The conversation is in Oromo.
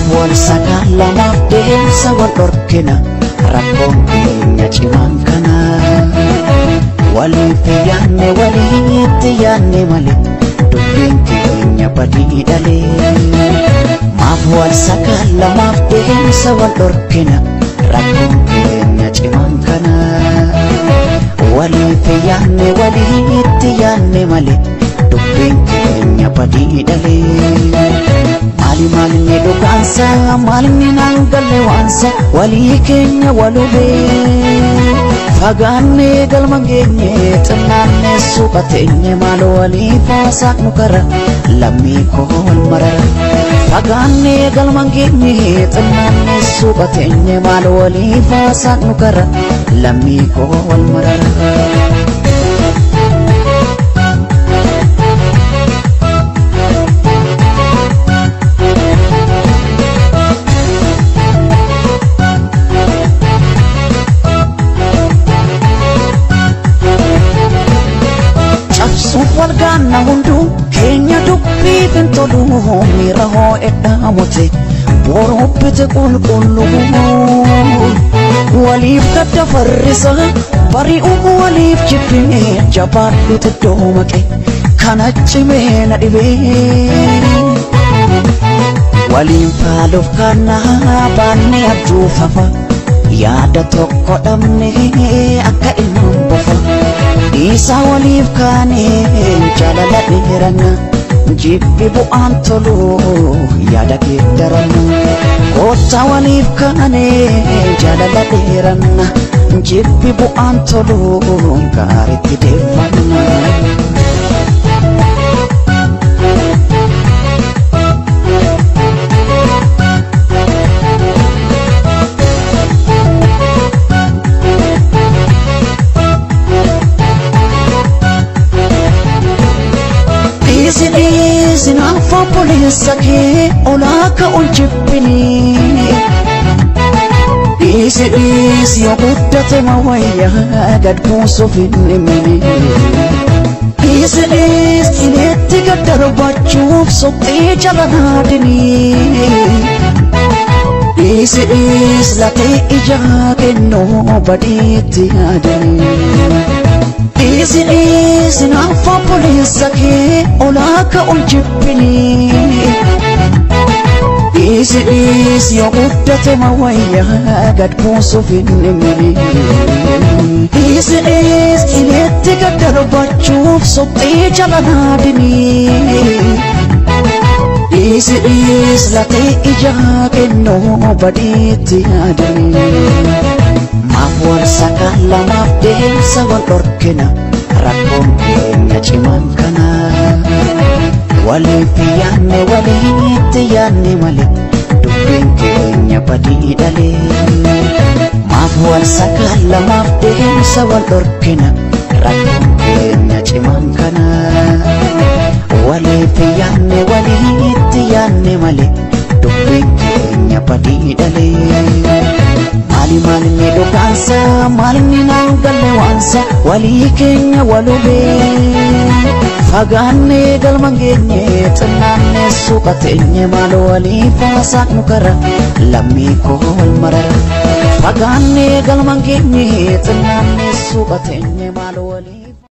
wal sakala mafdeen sawal orkina rakkoon keenya cimaan kana walitti yaanne malee dubbiin keenya badii dhalee maaf wal sakala mafdeen sawal orkina rakkoon keenya cimaan kana walitti yaanne malee dubbiin keenya badii dhalee Mali dhugaansa maalni nangalle waansa walii keenya walubee fagaannee galma geenye xinnaannee suuqateenye maal walii faasaaq nu kara lammii koo wal marara fagaannee galma geenye xinnaannee suuqateenye maal walii faasaaq nu kara lammii koo wal marara walgaanna hundu keenya dubbii bintolu miira hoo edhaamote boroobbite qulqullu waliif gadda farrisa bari'umu waliif jibbine jabaadhute doomaqe kana cimee na dhibee waliin faaluuf kana baanne abjuufafa yaada tokko dhabne akka ilmaan bofa Isa waliif kaane jaalala dheerana jibbi bu'aan tolu yaada geeddarana koota waliif kaane jaalala dheerana jibbi bu'aan tolu gaariitti deeffanna Sinafo polisa ke olaka unjibini Isi yobuddate mawaya gadbuuso finimini Isi inetti gaddarbachuuf soqee jalanaadini Isi latee ijaa kennoo badiitti yaadini Isi nafo polisa ke olaka unjibini Isi yobuddate mawaya gadbuuso finimini Isi inetti gaddarbachuuf soqee jalanaadini Isi latee ijaa kennoo badiitti yaadini Maaf wal sakala mafdeen sawal orkina rakkoon keenya cimaan kana walitti yaanne malee dubbiin keenya badii dhalee maaf wal sakala mafdeen sawal orkina rakkoon keenya cimaan kana walitti yaanne malee dubbiin keenya badii dhalee Mali dhugaansa maalni nangalle waansa walii keenya walubee fagaannee galma geenye xinnaannee suuqateenye maal walii faasaaq nu kara lammii koo wal marara fagaannee galma geenye xinnaannee suuqateenye maal walii